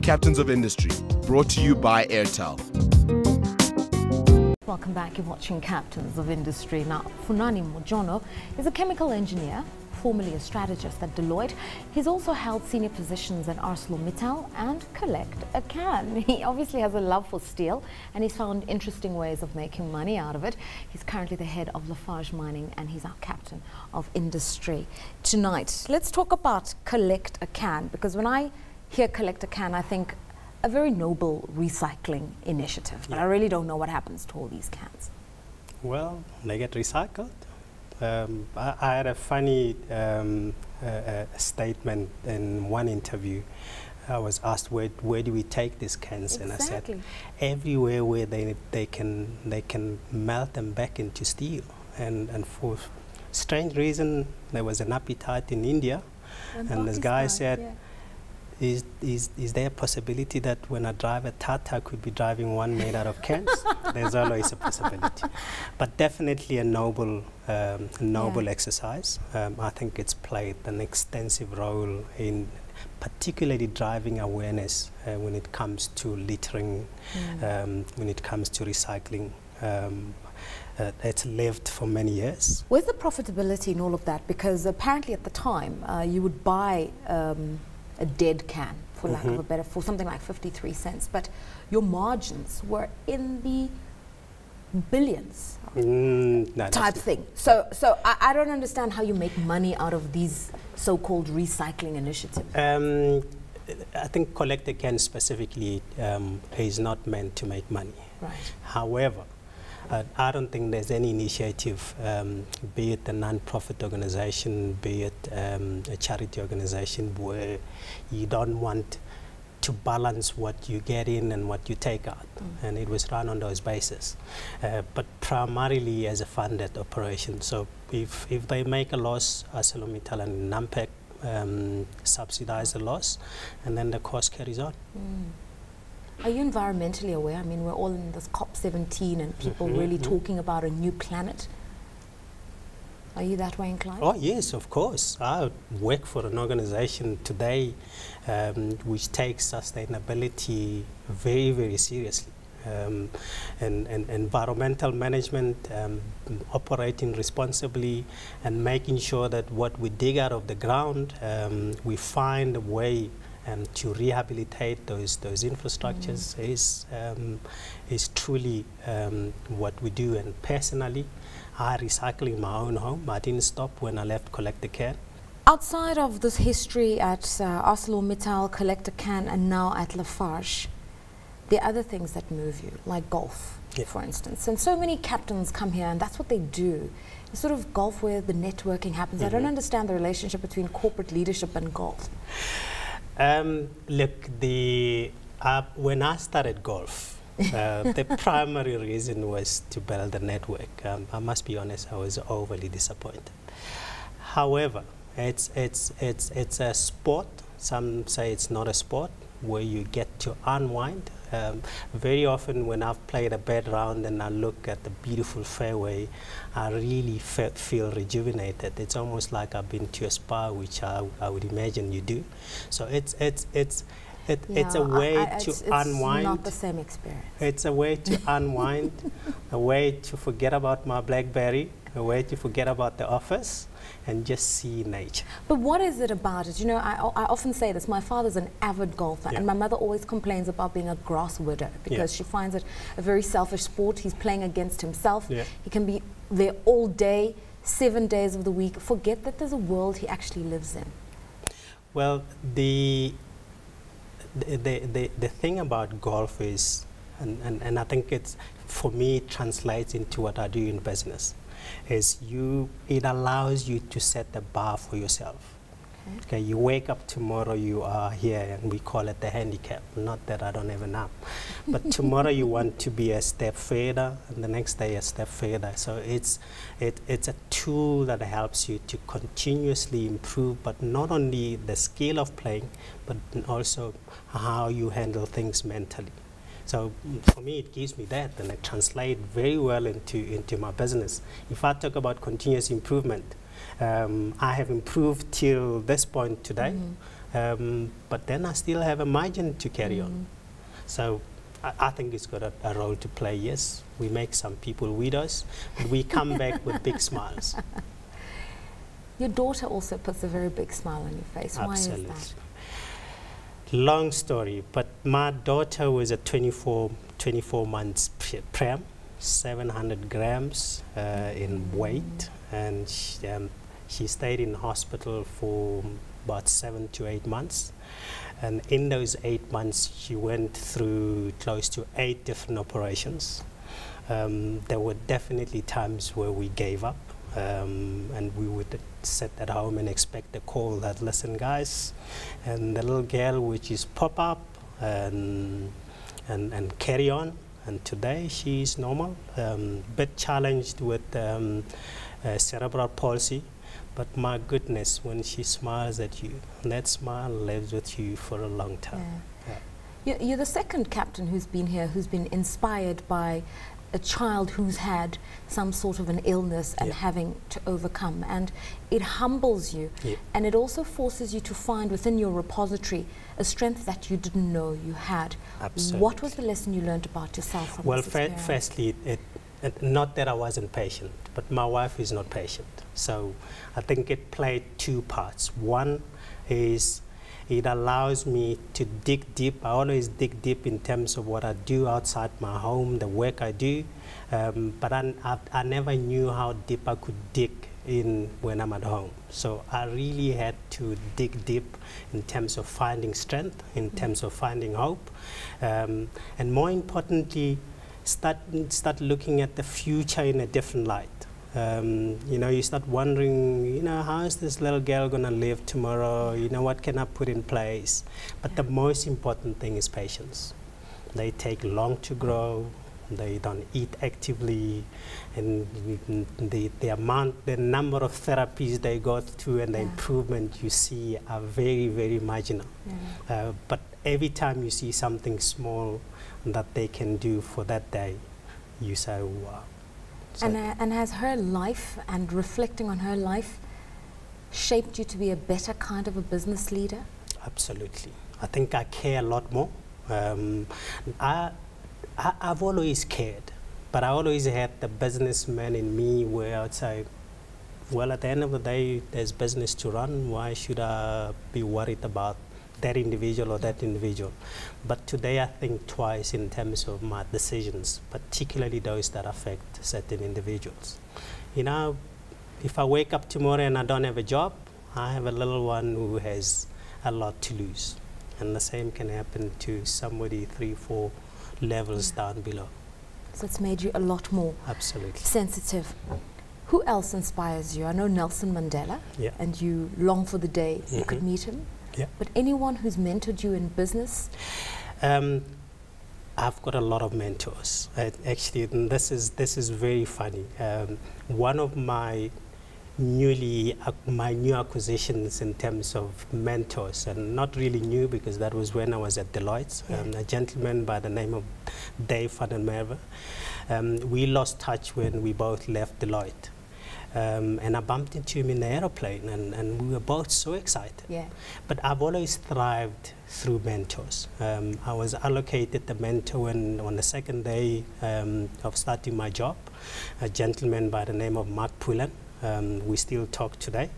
Captains of Industry, brought to you by Airtel. Welcome back. You're watching Captains of Industry. Now, Funani Mojono is a chemical engineer, formerly a strategist at Deloitte. He's also held senior positions at Arcelormittal and Collect a Can. He obviously has a love for steel and he's found interesting ways of making money out of it. He's currently the head of Lafarge Mining and he's our captain of industry tonight. Let's talk about Collect a Can, because when I hear Collect a Can, I think a very noble recycling initiative, but I really don't know what happens to all these cans. Well, they get recycled. I had a funny statement in one interview. I was asked, where do we take these cans? Exactly. And I said, everywhere where they can melt them back into steel. And for strange reason, there was an appetite in India, and this guy said, Is there a possibility that when I drive a Tata, I could be driving one made out of cans? There's always a possibility. But definitely a noble exercise. I think it's played an extensive role in particularly driving awareness when it comes to littering, when it comes to recycling. It's lived for many years. Where's the profitability in all of that? Because apparently at the time, you would buy a dead can, for lack of a better, for something like 53 cents, but your margins were in the billions type thing. So I don't understand how you make money out of these so-called recycling initiatives. I think Collect a Can specifically is not meant to make money. Right. However, I don't think there's any initiative, be it a non-profit organization, be it a charity organization, where you don't want to balance what you get in and what you take out. And it was run on those bases. But primarily as a funded operation. So if they make a loss, Arcelormittal and Nampec subsidize the loss, and then the cost carries on. Are you environmentally aware? I mean, we're all in this COP17 and people really talking about a new planet. Are you that way inclined? Oh, yes, of course. I work for an organization today which takes sustainability very, very seriously. And environmental management, operating responsibly and making sure that what we dig out of the ground, we find a way to rehabilitate those infrastructures is truly what we do. And personally, I recycle in my own home. I didn't stop when I left Collect a Can. Outside of this history at Arcelormittal, Collect a Can, and now at Lafarge, there are other things that move you, like golf, for instance. And so many captains come here, and that's what they do. It's sort of golf where the networking happens. I don't understand the relationship between corporate leadership and golf. Look, when I started golf, the primary reason was to build a network. I must be honest, I was overly disappointed. However, it's a sport. Some say it's not a sport, where you get to unwind. Very often when I've played a bad round and I look at the beautiful fairway, I really feel rejuvenated. It's almost like I've been to a spa, which I would imagine you do. So it's a way to unwind. It's not the same experience. It's a way to unwind, a way to forget about my BlackBerry, a way to forget about the office and just see nature. But what is it about it? You know, I often say this, my father's an avid golfer and my mother always complains about being a grass widow because she finds it a very selfish sport. He's playing against himself. He can be there all day, 7 days of the week. Forget that there's a world he actually lives in. Well, the thing about golf is, and I think it's, for me, it translates into what I do in business, is it allows you to set the bar for yourself. Okay, you wake up tomorrow, you are here, and we call it the handicap. Not that I don't have an app, but tomorrow you want to be a step further, and the next day a step further. So it's a tool that helps you to continuously improve, but not only the skill of playing, but also how you handle things mentally. So for me, it gives me that, and it translates very well into my business. If I talk about continuous improvement, I have improved till this point today. but then I still have a margin to carry on. So I think it's got a role to play, yes. We make some people widows, but we come back with big smiles. Your daughter also puts a very big smile on your face. Absolutely. Why is that? Long story, but my daughter was a 24 months prem, 700 grams in weight, and she stayed in hospital for about 7 to 8 months. And in those 8 months, she went through close to 8 different operations. There were definitely times where we gave up, and we would sit at home and expect a call that, listen guys, and the little girl which is pop up and carry on. And today she's normal, bit challenged with cerebral palsy. But my goodness, when she smiles at you, that smile lives with you for a long time. Yeah. You're the second captain who's been here, who's been inspired by a child who's had some sort of an illness and having to overcome. And it humbles you. And it also forces you to find within your repository a strength that you didn't know you had. Absolutely. What was the lesson you learned about yourself from this experience? Firstly, not that I wasn't patient, but my wife is not patient. So I think it played 2 parts. One is it allows me to dig deep. I always dig deep in terms of what I do outside my home, the work I do. But I never knew how deep I could dig in when I'm at home. So I really had to dig deep in terms of finding strength, in terms of finding hope. And more importantly, start looking at the future in a different light. You know, you start wondering, you know, how is this little girl going to live tomorrow? You know, what can I put in place? But the most important thing is patience. They take long to grow. They don't eat actively, and the number of therapies they go through and the improvement you see are very, very marginal. But every time you see something small that they can do for that day, you say, wow. So and has her life and reflecting on her life shaped you to be a better kind of a business leader? Absolutely. I think I care a lot more. I've always cared, but I always had the businessman in me where I'd say, well, at the end of the day, there's business to run. Why should I be worried about that individual or that individual? But today I think twice in terms of my decisions, particularly those that affect certain individuals. You know, if I wake up tomorrow and I don't have a job, I have a little one who has a lot to lose. And the same can happen to somebody 3, 4 levels down below. So it's made you a lot more sensitive. Who else inspires you? I know Nelson Mandela, and you long for the day you could meet him. But anyone who's mentored you in business? I've got a lot of mentors. Actually, this is very funny. One of my new acquisitions in terms of mentors, and not really new because that was when I was at Deloitte, a gentleman by the name of Dave van der Merwe. We lost touch when we both left Deloitte. And I bumped into him in the aeroplane, and we were both so excited. But I've always thrived through mentors. I was allocated the mentor when, on the second day of starting my job, a gentleman by the name of Mark Pullen. We still talk today.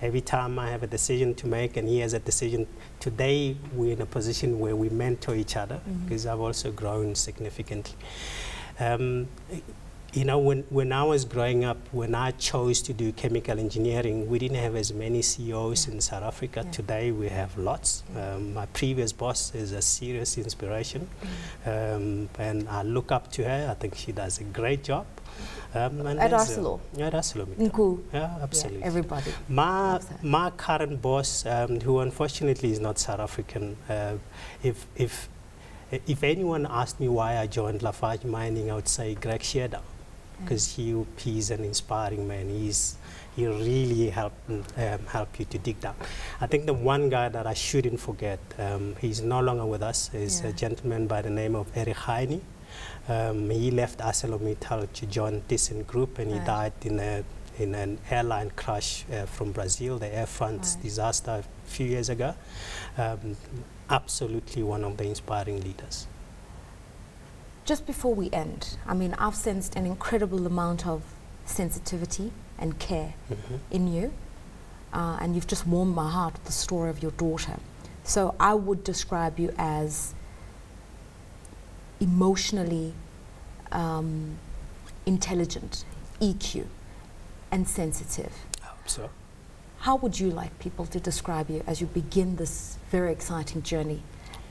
Every time I have a decision to make and he has a decision, today we're in a position where we mentor each other because I've also grown significantly. You know, when I was growing up, when I chose to do chemical engineering, we didn't have as many CEOs in South Africa. Today we have lots. My previous boss is a serious inspiration, and I look up to her. I think she does a great job. At Arcelor? At Arcelormittal. Yeah, absolutely. Yeah, everybody. My current boss, who unfortunately is not South African, if anyone asked me why I joined Lafarge Mining, I would say Greg Sheardown, because he's an inspiring man. He really help you to dig down. I think the one guy that I shouldn't forget, he's no longer with us, is a gentleman by the name of Eric Heine. He left Arcelormittal to join Thyssen Group, and he died in in an airline crash from Brazil, the Air France disaster a few years ago. Absolutely one of the inspiring leaders. Just before we end, I mean, I've sensed an incredible amount of sensitivity and care in you, and you've just warmed my heart with the story of your daughter. So I would describe you as emotionally intelligent, EQ, and sensitive. I hope so. How would you like people to describe you as you begin this very exciting journey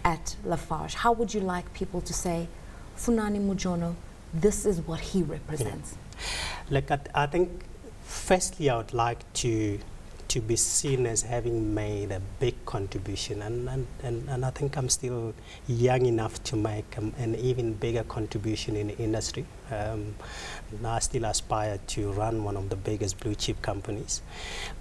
at Lafarge? How would you like people to say, Funani Mojono, this is what he represents? Yeah. Look, I think firstly I would like to be seen as having made a big contribution, and I think I'm still young enough to make an even bigger contribution in the industry. I still aspire to run one of the biggest blue chip companies,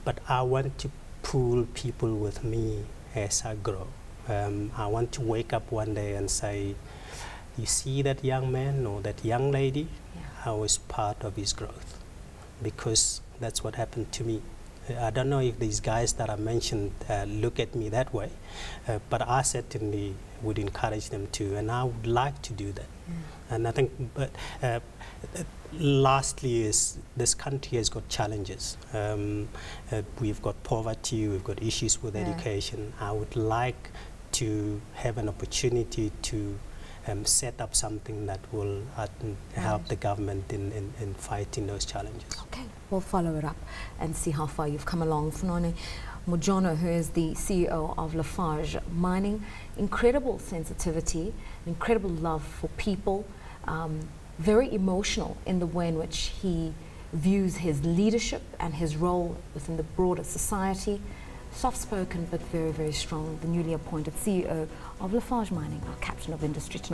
but I want to pull people with me as I grow. I want to wake up one day and say, you see that young man or that young lady? Yeah. I was part of his growth, because that's what happened to me. I don't know if these guys that I mentioned look at me that way, but I certainly would encourage them to, and I would like to do that. And I think, but lastly is this country has got challenges. We've got poverty, we've got issues with education. I would like to have an opportunity to set up something that will help the government in fighting those challenges. Okay, we'll follow it up and see how far you've come along. Funani Mojono, who is the CEO of Lafarge Mining, incredible sensitivity, incredible love for people, very emotional in the way in which he views his leadership and his role within the broader society. Soft-spoken but very, very strong, the newly appointed CEO of Lafarge Mining, our captain of industry tonight.